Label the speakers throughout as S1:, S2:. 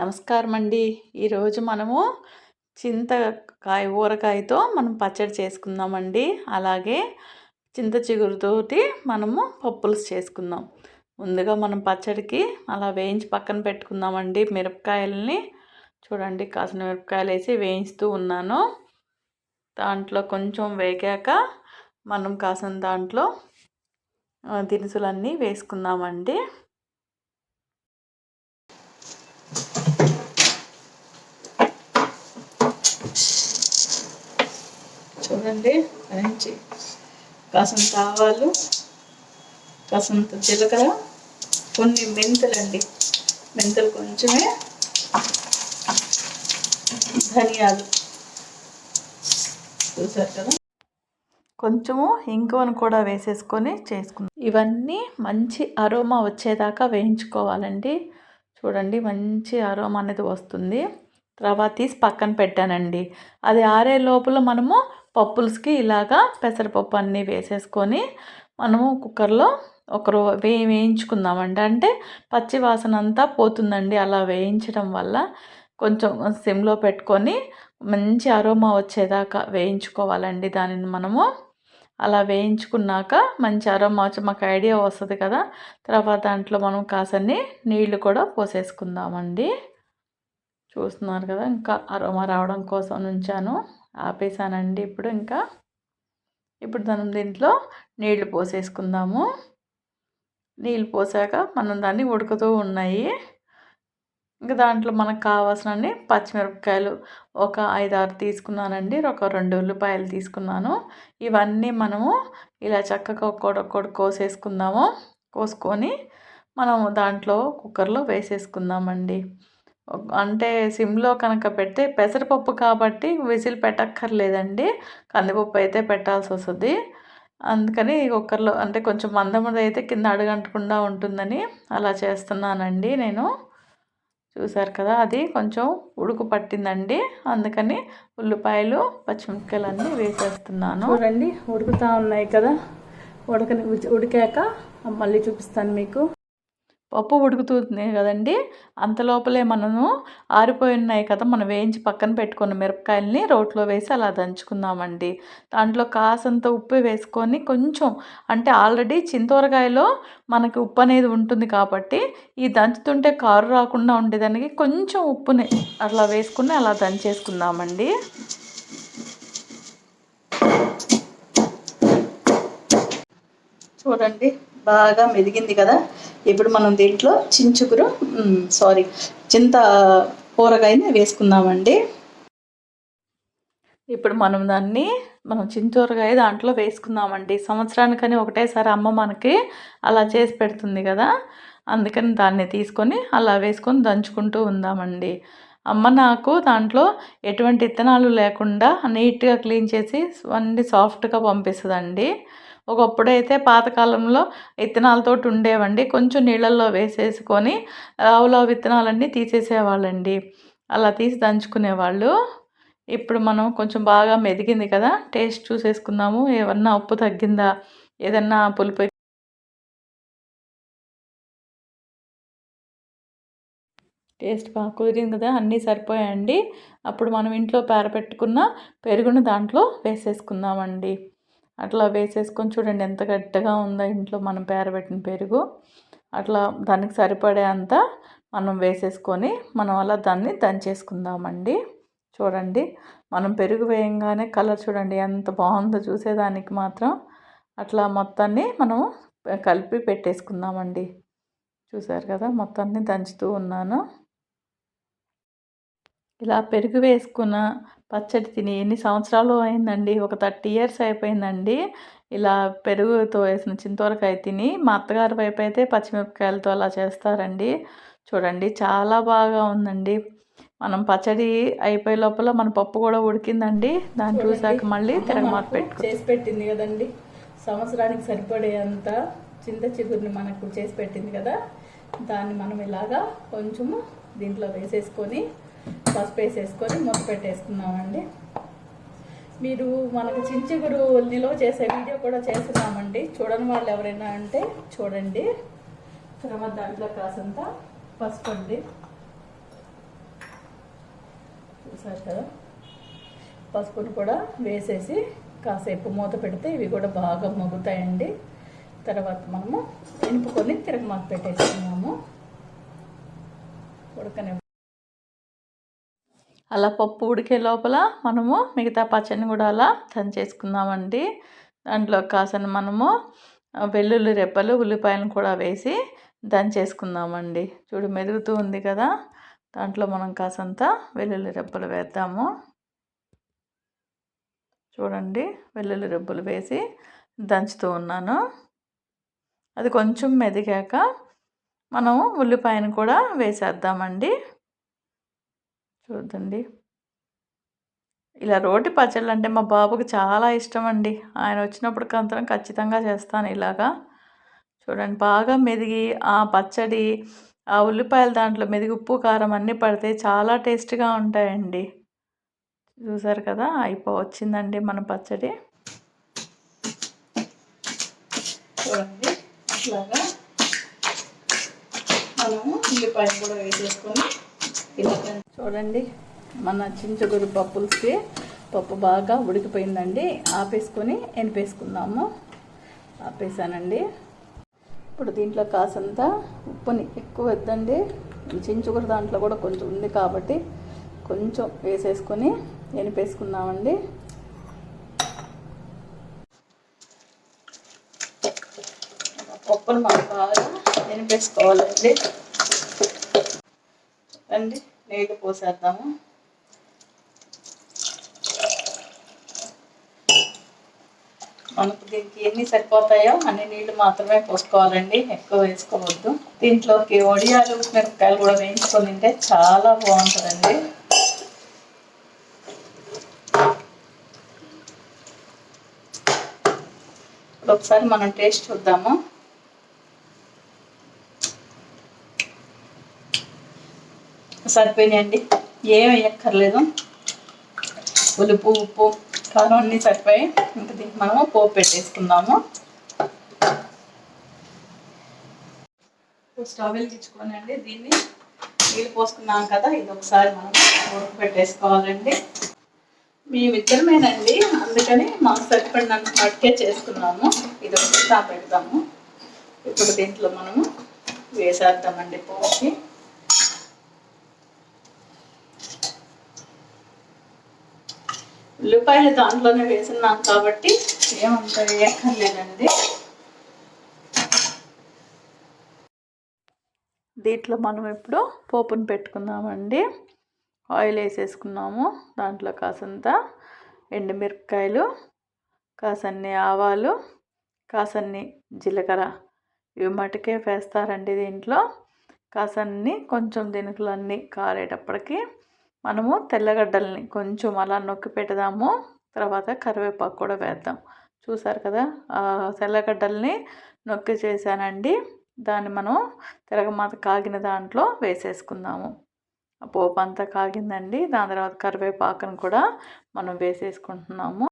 S1: నమస్కారం అండి. ఈరోజు మనము చింతకాయ ఊరగాయతో మనం పచ్చడి చేసుకుందామండి. అలాగే చింత చిగురుతోటి మనము పప్పులుసు చేసుకుందాం. ముందుగా మనం పచ్చడికి అలా వేయించి పక్కన పెట్టుకుందామండి. మిరపకాయలని చూడండి, కాసిన మిరపకాయలు వేసి వేయిస్తూ ఉన్నాను. దాంట్లో కొంచెం వేగాక మనం కాసిన దాంట్లో దినుసులన్నీ వేసుకుందామండి. చూడండి, మంచి కాసంత ఆవాలు, కాసంత జీలకర్ర, కొన్ని మెంతులండి, మెంతులు కొంచెమే, ధనియాలు చూసారు కదా, కొంచెము ఇంగువను కూడా వేసేసుకొని చేసుకుందాం. ఇవన్నీ మంచి అరోమా వచ్చేదాకా వేయించుకోవాలండి. చూడండి, మంచి అరోమా అనేది వస్తుంది. తర్వాత తీసి పక్కన పెట్టానండి. అది ఆరే లోపల మనము పప్పులకి ఇలాగా పెసరపప్పు అన్నీ వేసేసుకొని మనము కుక్కర్లో వేయించుకుందామండి. అంటే పచ్చి వాసన అంతా పోతుందండి అలా వేయించడం వల్ల. కొంచెం సిమ్లో పెట్టుకొని మంచి అరోమా వచ్చేదాకా వేయించుకోవాలండి. దానిని మనము అలా వేయించుకున్నాక మంచి అరోమా వచ్చి మాకు ఐడియా వస్తుంది కదా. తర్వాత దాంట్లో మనం కాసన్ని నీళ్లు కూడా పోసేసుకుందామండి. చూస్తున్నారు కదా, ఇంకా అరోమా రావడం కోసం ఉంచాను, ఆపేసానండి. ఇప్పుడు దీంట్లో నీళ్లు పోసేసుకుందాము. నీళ్ళు పోసాక మనం దాన్ని ఉడుకుతూ ఉన్నాయి. ఇంకా దాంట్లో మనకు కావాల్సినన్ని పచ్చిమిరపకాయలు ఒక 5-6 తీసుకున్నానండి. ఒక 2 ఉల్లిపాయలు తీసుకున్నాను. ఇవన్నీ మనము ఇలా చక్కగా ఒక్కొక్కటి కోసేసుకుందాము. కోసుకొని మనము దాంట్లో కుక్కర్లో వేసేసుకుందామండి. అంటే సిమ్లో కనుక పెడితే పెసరపప్పు కాబట్టి విజిల్ పెట్టక్కర్లేదండి. కందిపప్పు అయితే పెట్టాల్సి వస్తుంది. అందుకని కుక్కర్లో అంటే కొంచెం మందముది అయితే కింద అడుగంటకుండా ఉంటుందని అలా చేస్తున్నానండి నేను. చూసారు కదా, అది కొంచెం ఉడుకు పట్టిందండి. అందుకని ఉల్లిపాయలు, పచ్చిమిరపకాయలు అన్నీ వేసేస్తున్నాను. చూడండి, ఉడుకుతూ ఉన్నాయి కదా. ఉడికాక మళ్ళీ చూపిస్తాను మీకు. పప్పు ఉడుకుతుంది కదండి, అంతలోపలే మనము ఆరిపోయి ఉన్నాయి కదా, మనం వేయించి పక్కన పెట్టుకున్న మిరపకాయలని రోట్లో వేసి అలా దంచుకుందామండి. దాంట్లో కాసంత ఉప్పు వేసుకొని కొంచెం, అంటే ఆల్రెడీ చింతూరకాయలో మనకి ఉప్పు అనేది ఉంటుంది కాబట్టి ఈ దంచుతుంటే కారు రాకుండా ఉండేదానికి కొంచెం ఉప్పుని అట్లా వేసుకుని అలా దంచేసుకుందామండి. చూడండి, బాగా మెదిగింది కదా. ఇప్పుడు మనం దీంట్లో చింత కూరగాయని వేసుకుందామండి. ఇప్పుడు మనం చింతూరగాయ దాంట్లో వేసుకుందామండి. సంవత్సరానికని ఒకటేసారి అమ్మ మనకి అలా చేసి పెడుతుంది కదా, అందుకని దాన్ని తీసుకొని అలా వేసుకొని దంచుకుంటూ ఉందామండి. అమ్మ నాకు దాంట్లో ఎటువంటి విత్తనాలు లేకుండా నీట్గా క్లీన్ చేసి అన్నీ సాఫ్ట్గా పంపిస్తుందండి. ఒకప్పుడైతే పాతకాలంలో విత్తనాలతోటి ఉండేవండి. కొంచెం నీళ్ళల్లో వేసేసుకొని ఆవుల విత్తనాలన్నీ తీసేసేవాళ్ళండి. అలా తీసి దంచుకునేవాళ్ళు. ఇప్పుడు మనం కొంచెం బాగా మెదిగింది కదా, టేస్ట్ చూసేసుకుందాము. ఏమన్నా ఉప్పు తగ్గిందా, ఏదన్నా పులుపు టేస్ట్ బాగా కుదిరింది కదా, అన్నీ సరిపోయాయండి. అప్పుడు మనం ఇంట్లో పేరపెట్టుకున్న పెరుగును దాంట్లో వేసేసుకుందామండి. అట్లా వేసేసుకొని చూడండి ఎంత గట్టిగా ఉందో ఇంట్లో మనం పేరబెట్టిన పెరుగు. అట్లా దానికి సరిపడే అంత మనం వేసేసుకొని మనం అలా దాన్ని దంచేసుకుందామండి. చూడండి, మనం పెరుగు వేయంగానే కలర్ చూడండి ఎంత బాగుందో, చూసేదానికి మాత్రం. అట్లా మొత్తాన్ని మనం కలిపి పెట్టేసుకుందామండి. చూసారు కదా, మొత్తాన్ని దంచుతూ ఉన్నాను. ఇలా పెరుగు వేసుకున్న పచ్చడి తిని ఎన్ని సంవత్సరాలు అయిందండి, ఒక 30 years అయిపోయిందండి. ఇలా పెరుగుతో వేసిన చింతూరకాయ తిని. మా అత్తగారి వైపు అయితే పచ్చిమిరపకాయలతో అలా చేస్తారండి. చూడండి, చాలా బాగా ఉందండి. మనం పచ్చడి అయిపోయే లోపల మన పప్పు కూడా ఉడికిందండి. దాన్ని చూసాక మళ్ళీ తిరగమాత చేసి పెట్టింది కదండి. సంవత్సరానికి సరిపడే అంత చింత చిగురిని మనకు చేసి పెట్టింది కదా. దాన్ని మనం ఇలాగా కొంచెము దీంట్లో వేసేసుకొని పసుపు వేసేసుకొని మూత పెట్టేసుకున్నామండి. మీరు మనకు చించిగురు నిల్వ చేసే వీడియో కూడా చేస్తున్నామండి. చూడని వాళ్ళు ఎవరైనా అంటే చూడండి. తర్వాత దాంట్లో కాసంత పసుపు అండి, చూసారు కదా, పసుపును కూడా వేసేసి కాసేపు మూత పెడితే ఇవి కూడా బాగా మగ్గుతాయండి. తర్వాత మనము ఎనుపుకొని తిరగమాత పెట్టేసుకున్నాము. ఉడకనే అలా పప్పు ఉడికే లోపల మనము మిగతా పచ్చడిని కూడా అలా దంచేసుకుందామండి. దాంట్లో కాసిన మనము వెల్లుల్లి రెబ్బలు ఉల్లిపాయలను కూడా వేసి దంచేసుకుందామండి. చూడు మెదుగుతూ ఉంది కదా, దాంట్లో మనం కాసంత వెల్లుల్లి రెబ్బలు వేద్దాము. చూడండి, వెల్లుల్లి రెబ్బలు వేసి దంచుతూ ఉన్నాను. అది కొంచెం మెదిగాక మనం ఉల్లిపాయను కూడా వేసేద్దామండి. చూడండి, ఇలా రోటి పచ్చళ్ళు అంటే మా బాబుకి చాలా ఇష్టం అండి. ఆయన వచ్చినప్పుడు కంతరం ఖచ్చితంగా చేస్తాను ఇలాగా. చూడండి, బాగా మెదిగి ఆ పచ్చడి ఆ ఉల్లిపాయలు దాంట్లో మెదిగి ఉప్పు కారం అన్నీ పడితే చాలా టేస్ట్గా ఉంటాయండి. చూసారు కదా, వచ్చిందండి మన పచ్చడి. చూడండి, ఇట్లాగా మనము ఉల్లిపాయలు కూడా వేసేసుకొని ఇలా చూడండి, మన చించుగురు పప్పులకి పప్పు బాగా ఉడికిపోయిందండి. ఆపేసుకొని ఎనిపేసుకుందాము. ఆపేసానండి. ఇప్పుడు దీంట్లో కాసంత ఉప్పుని ఎక్కువ వద్దండి, చించుగురు దాంట్లో కూడా కొంచెం ఉంది కాబట్టి కొంచెం వేసేసుకొని ఎనిపేసుకుందామండి. పప్పును మనం బాగా ఎనిపేసుకోవాలండి. రండి, నీళ్ళు పోసేద్దాము. మనకు దీనికి ఎన్ని సరిపోతాయో అన్ని నీళ్ళు మాత్రమే పోసుకోవాలండి, ఎక్కువ వేసుకోవద్దు. దీంట్లోకి వడియాలు మిరపకాయలు కూడా వేయించుకొని తింటే చాలా బాగుంటుందండి. ఇప్పుడు ఒకసారి మనం టేస్ట్ చూద్దాము. సరిపోయినాయండి, ఏం వేయక్కర్లేదు. ఉలుపు ఉప్పు కారం అన్నీ సరిపోయి. ఇంకా దీనికి మనము పోపు పెట్టేసుకుందాము. స్టవ్ వెలిగించుకొని అండి దీన్ని నీళ్ళు పోసుకున్నాం కదా, ఇది ఒకసారి మనం ఉడక పెట్టేసుకోవాలండి. మేమిద్దరమేనండి, అందుకని మాకు సరిపడినంత మట్టికే చేసుకున్నాము. ఇది ఒకటి పెడతాము. ఇప్పుడు దీంట్లో మనము వేసేద్దామండి పోసి. ఉల్లిపాయలు దాంట్లోనే వేసున్నాం కాబట్టి ఏమంత వేయక్కర్లేదండి. దీంట్లో మనం ఇప్పుడు పోపును పెట్టుకుందామండి. ఆయిల్ వేసేసుకున్నాము. దాంట్లో కాసంత ఎండుమిరపకాయలు, కాసన్ని ఆవాలు, కాసన్ని జీలకర్ర ఇవి మటుకే వేస్తారండి. దీంట్లో కాసన్ని కొంచెం దినుసులన్నీ కారేటప్పటికి మనము తెల్లగడ్డల్ని కొంచెం అలా నొక్కి పెడదాము. తర్వాత కరివేపాకు కూడా వేద్దాం. చూసారు కదా, తెల్లగడ్డల్ని నొక్కి చేశానండి. దాన్ని మనం తిరగమాత కాగిన దాంట్లో వేసేసుకుందాము. పోపు అంతా కాగిందండి. దాని తర్వాత కరివేపాకును కూడా మనం వేసేసుకుంటున్నాము.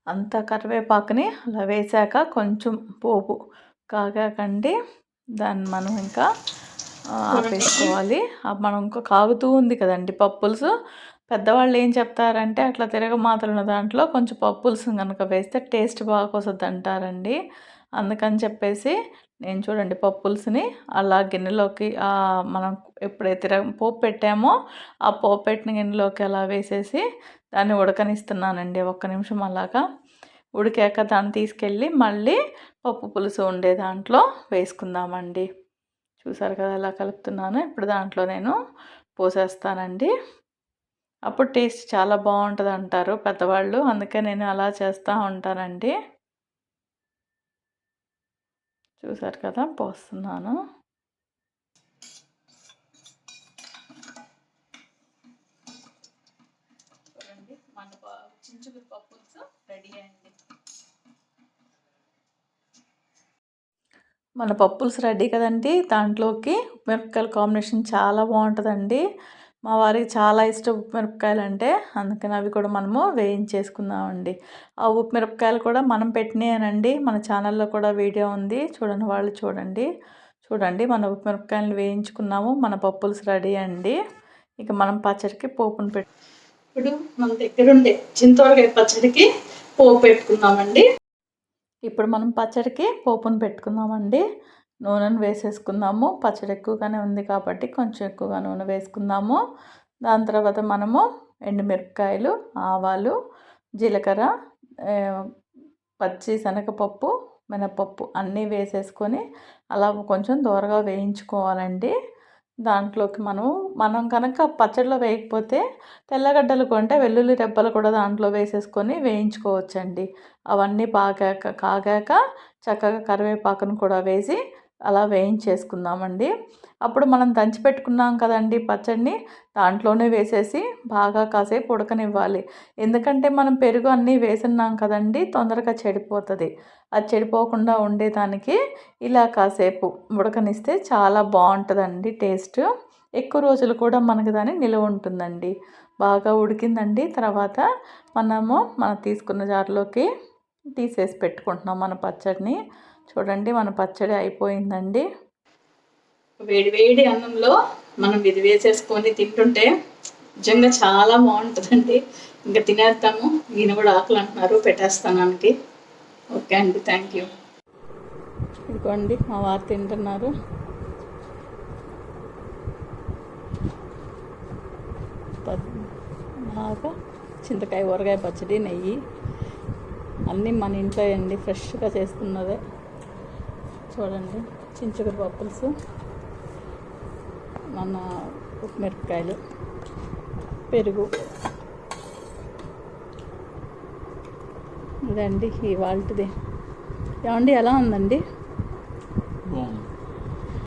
S1: అంతా కరివేపాకుని అలా వేసాక కొంచెం పోపు కాగాకండి దాన్ని మనం ఇంకా ఆపేసుకోవాలి. మనం ఇంకా కాగుతూ ఉంది కదండి పప్పులుసు. పెద్దవాళ్ళు ఏం చెప్తారంటే అట్లా తిరగమాతలు ఉన్న దాంట్లో కొంచెం పప్పులుసు కనుక వేస్తే టేస్ట్ బాగా వస్తుంది అంటారండి. అందుకని చెప్పేసి నేను చూడండి పప్పులుసుని అలా గిన్నెలోకి మనం ఎప్పుడైతే పోపు పెట్టామో ఆ పోపు పెట్టిన గిన్నెలోకి అలా వేసేసి దాన్ని ఉడకనిస్తున్నానండి. 1 నిమిషం అలాగా ఉడికాక దాన్ని తీసుకెళ్ళి మళ్ళీ పప్పు పులుసు ఉండే దాంట్లో వేసుకుందామండి. చూసారు కదా ఎలా కలుపుతున్నాను. ఇప్పుడు దాంట్లో నేను పోసేస్తానండి. అప్పుడు టేస్ట్ చాలా బాగుంటుంది అంటారు పెద్దవాళ్ళు, అందుకే నేను అలా చేస్తూ ఉంటానండి. చూసారు కదా, పోస్తున్నాను. చూడండి, మన చించుగురు పప్పు రెడీ అయింది. మన పప్పులుసు రెడీ కదండి. దాంట్లోకి ఉప్పుమిరపకాయల కాంబినేషన్ చాలా బాగుంటుందండి. మా వారికి చాలా ఇష్టం ఉప్పుమిరపకాయలు అంటే, అందుకని అవి కూడా మనము వేయించేసుకుందామండి. ఆ ఉప్పుమిరపకాయలు కూడా మనం పెట్టినాయనండి. మన ఛానల్లో కూడా వీడియో ఉంది, చూడండి వాళ్ళు చూడండి. చూడండి, మన ఉప్పుమిరపకాయలను వేయించుకున్నాము. మన పప్పులుసు రెడీ అండి. ఇక మనం పచ్చడికి పోపును ఇప్పుడు మన దగ్గర ఉండే చింతవరకాయ పచ్చడికి పోపు పెట్టుకుందామండి. ఇప్పుడు మనం పచ్చడికి పోపును పెట్టుకుందామండి. నూనెను వేసేసుకుందాము. పచ్చడి ఎక్కువగానే ఉంది కాబట్టి కొంచెం ఎక్కువగా నూనె వేసుకుందాము. దాని తర్వాత మనము ఎండుమిరపకాయలు, ఆవాలు, జీలకర్ర, పచ్చి శనగపప్పు, మినపప్పు అన్నీ వేసేసుకొని అలా కొంచెం దోరగా వేయించుకోవాలండి. దాంట్లోకి మనం కనుక పచ్చడిలో వేయకపోతే తెల్లగడ్డలు కొంటే వెల్లుల్లి రెబ్బలు కూడా దాంట్లో వేసేసుకొని వేయించుకోవచ్చండి. అవన్నీ బాగా కాగాక చక్కగా కరివేపాకును కూడా వేసి అలా వేయించేసుకుందామండి. అప్పుడు మనం దంచి పెట్టుకున్నాం కదండి పచ్చడిని, దాంట్లోనే వేసేసి బాగా కాసేపు ఉడకనివ్వాలి. ఎందుకంటే మనం పెరుగు అన్నీ వేసున్నాం కదండి, తొందరగా చెడిపోతుంది. అది చెడిపోకుండా ఉండేదానికి ఇలా కాసేపు ఉడకనిస్తే చాలా బాగుంటుందండి టేస్ట్. ఎక్కువ రోజులు కూడా మనకి దాన్ని నిలువ ఉంటుందండి. బాగా ఉడికిందండి. తర్వాత మనం తీసుకున్న జార్లోకి తీసేసి పెట్టుకుంటున్నాం మన పచ్చడిని. చూడండి మన పచ్చడి అయిపోయిందండి. వేడి వేడి అన్నంలో మనం ఇది వేసేసుకొని తింటుంటే నిజంగా చాలా బాగుంటుందండి. ఇంకా తినేద్దాము. ఈయన కూడా ఆకలి అంటున్నారు, పెట్టేస్తాను ఆమెకి. ఓకే అండి, థ్యాంక్ యూ. ఇదిగోండి మా వారు తింటున్నారు. బాగా చింతకాయ, ఊరగాయ పచ్చడి, నెయ్యి అన్నీ మన ఇంట్లో అండి, ఫ్రెష్గా చేసుకున్నదే. చూడండి చించుకూర పప్పులుసు, మన ఉప్పుమిరపకాయలు, పెరుగు. ఇదండి ఇవాళది. ఏమండి ఎలా ఉందండి?